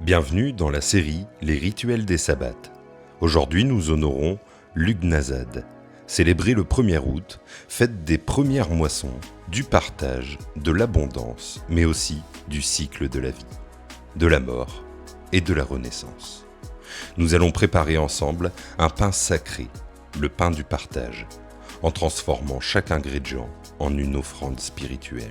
Bienvenue dans la série Les rituels des sabbats. Aujourd'hui, nous honorons Lughnasadh, célébré le 1er août, fête des premières moissons, du partage, de l'abondance, mais aussi du cycle de la vie, de la mort et de la renaissance. Nous allons préparer ensemble un pain sacré, le pain du partage, en transformant chaque ingrédient en une offrande spirituelle.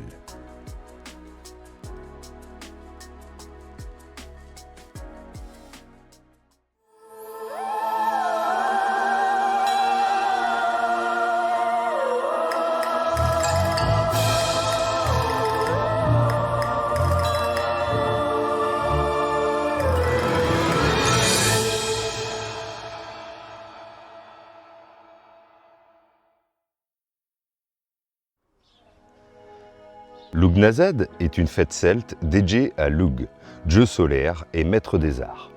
Lughnasadh est une fête celte dédiée à Lugh, dieu solaire et maître des arts.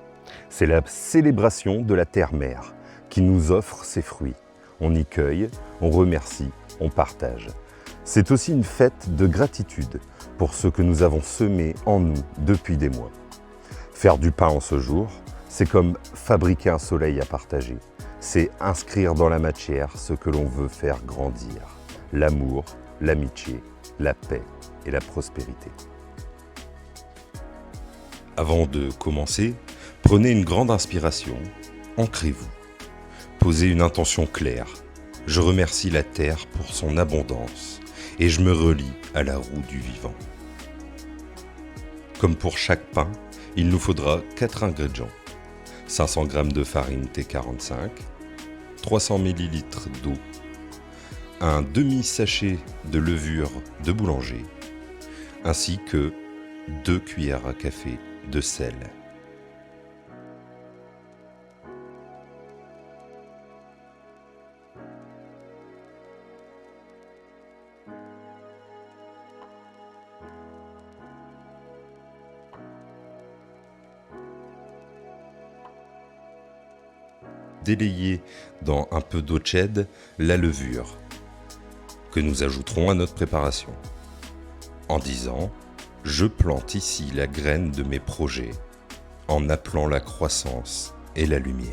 C'est la célébration de la terre-mère qui nous offre ses fruits. On y cueille, on remercie, on partage. C'est aussi une fête de gratitude pour ce que nous avons semé en nous depuis des mois. Faire du pain en ce jour, c'est comme fabriquer un soleil à partager. C'est inscrire dans la matière ce que l'on veut faire grandir. L'amour, l'amitié, la paix et la prospérité. Avant de commencer, prenez une grande inspiration, ancrez-vous. Posez une intention claire. Je remercie la terre pour son abondance et je me relie à la roue du vivant. Comme pour chaque pain, il nous faudra 4 ingrédients. 500 g de farine T45, 300 ml d'eau, un demi-sachet de levure de boulanger, ainsi que 2 cuillères à café de sel. Délayez dans un peu d'eau tiède la levure, que nous ajouterons à notre préparation, en disant « Je plante ici la graine de mes projets, en appelant la croissance et la lumière. »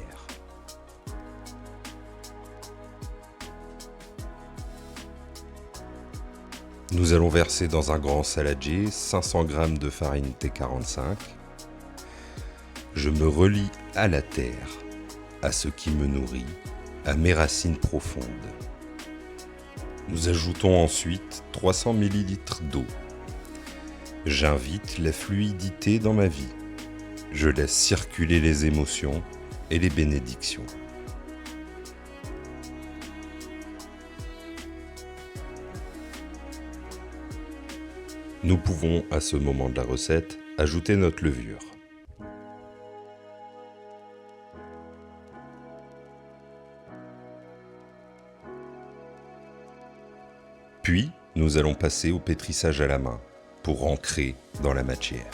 Nous allons verser dans un grand saladier 500 g de farine T45. Je me relie à la terre, à ce qui me nourrit, à mes racines profondes. Nous ajoutons ensuite 300 ml d'eau. J'invite la fluidité dans ma vie. Je laisse circuler les émotions et les bénédictions. Nous pouvons, à ce moment de la recette, ajouter notre levure. Puis, nous allons passer au pétrissage à la main pour ancrer dans la matière.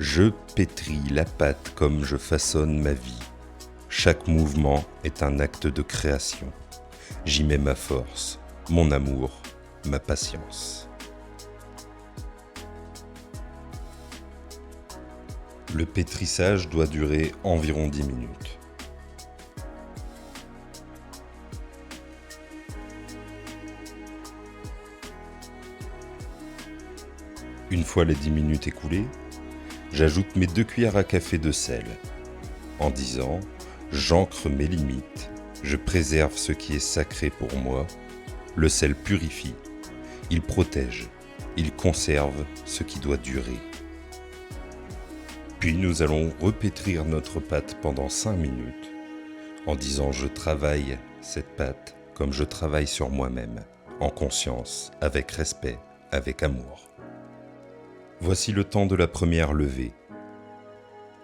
Je pétris la pâte comme je façonne ma vie. Chaque mouvement est un acte de création. J'y mets ma force, mon amour, ma patience. Le pétrissage doit durer environ 10 minutes. Une fois les 10 minutes écoulées, j'ajoute mes 2 cuillères à café de sel, en disant « J'ancre mes limites, je préserve ce qui est sacré pour moi, le sel purifie, il protège, il conserve ce qui doit durer. » Puis nous allons repétrir notre pâte pendant 5 minutes, en disant « Je travaille cette pâte comme je travaille sur moi-même, en conscience, avec respect, avec amour. » Voici le temps de la première levée.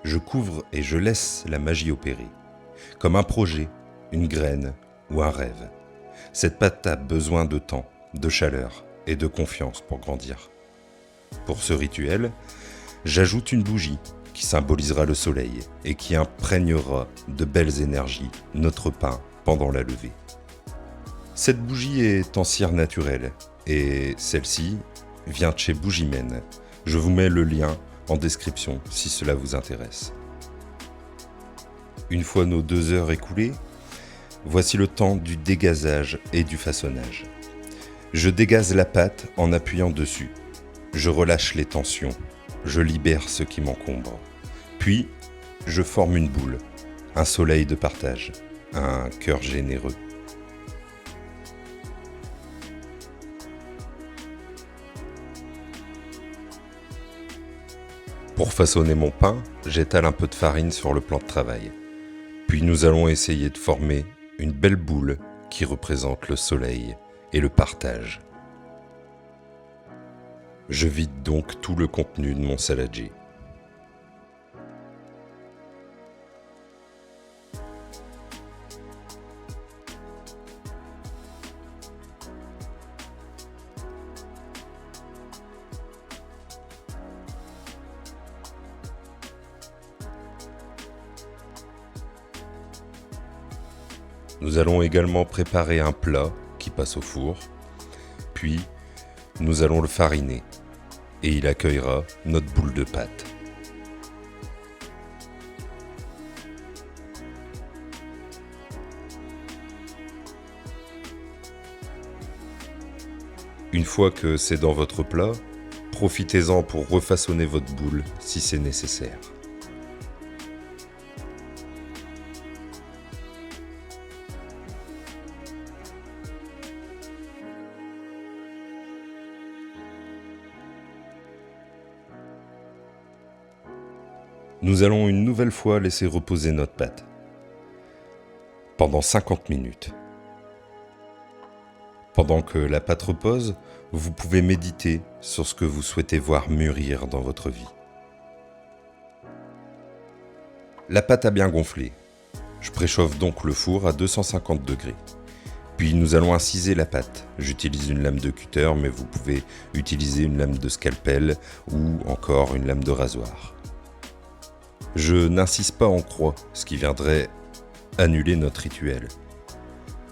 Je couvre et je laisse la magie opérer, comme un projet, une graine ou un rêve. Cette pâte a besoin de temps, de chaleur et de confiance pour grandir. Pour ce rituel, j'ajoute une bougie qui symbolisera le soleil et qui imprégnera de belles énergies notre pain pendant la levée. Cette bougie est en cire naturelle et celle-ci vient de chez Bougimen. Je vous mets le lien en description si cela vous intéresse. Une fois nos 2 heures écoulées, voici le temps du dégazage et du façonnage. Je dégaze la pâte en appuyant dessus. Je relâche les tensions. Je libère ce qui m'encombre. Puis, je forme une boule, un soleil de partage, un cœur généreux. Pour façonner mon pain, j'étale un peu de farine sur le plan de travail. Puis nous allons essayer de former une belle boule qui représente le soleil et le partage. Je vide donc tout le contenu de mon saladier. Nous allons également préparer un plat qui passe au four, puis nous allons le fariner et il accueillera notre boule de pâte. Une fois que c'est dans votre plat, profitez-en pour refaçonner votre boule si c'est nécessaire. Nous allons une nouvelle fois laisser reposer notre pâte pendant 50 minutes. Pendant que la pâte repose, vous pouvez méditer sur ce que vous souhaitez voir mûrir dans votre vie. La pâte a bien gonflé. Je préchauffe donc le four à 250 degrés. Puis nous allons inciser la pâte. J'utilise une lame de cutter, mais vous pouvez utiliser une lame de scalpel ou encore une lame de rasoir. Je n'incise pas en croix, ce qui viendrait annuler notre rituel.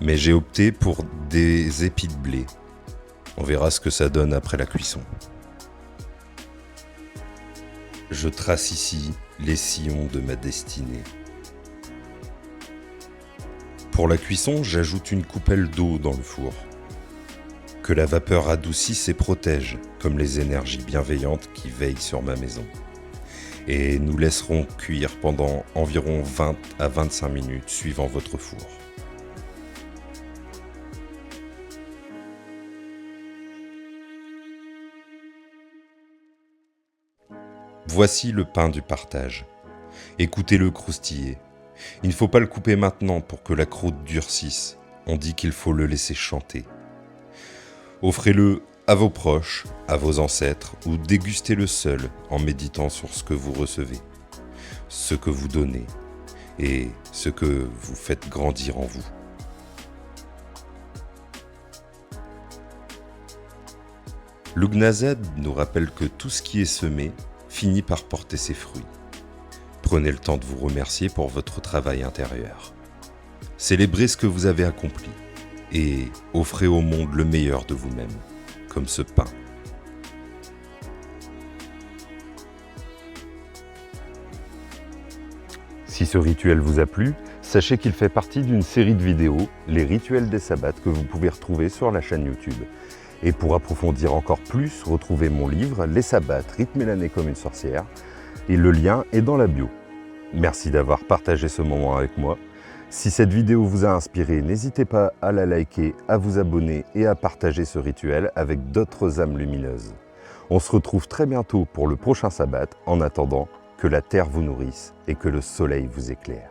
Mais j'ai opté pour des épis de blé. On verra ce que ça donne après la cuisson. Je trace ici les sillons de ma destinée. Pour la cuisson, j'ajoute une coupelle d'eau dans le four. Que la vapeur adoucisse et protège, comme les énergies bienveillantes qui veillent sur ma maison. Et nous laisserons cuire pendant environ 20 à 25 minutes suivant votre four. Voici le pain du partage. Écoutez-le croustiller. Il ne faut pas le couper maintenant pour que la croûte durcisse. On dit qu'il faut le laisser chanter. Offrez-le à vos proches, à vos ancêtres, ou dégustez-le seul en méditant sur ce que vous recevez, ce que vous donnez et ce que vous faites grandir en vous. Lughnasadh nous rappelle que tout ce qui est semé finit par porter ses fruits. Prenez le temps de vous remercier pour votre travail intérieur. Célébrez ce que vous avez accompli et offrez au monde le meilleur de vous-même, comme ce pain. Si ce rituel vous a plu, sachez qu'il fait partie d'une série de vidéos, les rituels des sabbats, que vous pouvez retrouver sur la chaîne YouTube. Et pour approfondir encore plus, retrouvez mon livre « Les sabbats, rythmer l'année comme une sorcière » et le lien est dans la bio. Merci d'avoir partagé ce moment avec moi. Si cette vidéo vous a inspiré, n'hésitez pas à la liker, à vous abonner et à partager ce rituel avec d'autres âmes lumineuses. On se retrouve très bientôt pour le prochain sabbat. En attendant, que la terre vous nourrisse et que le soleil vous éclaire.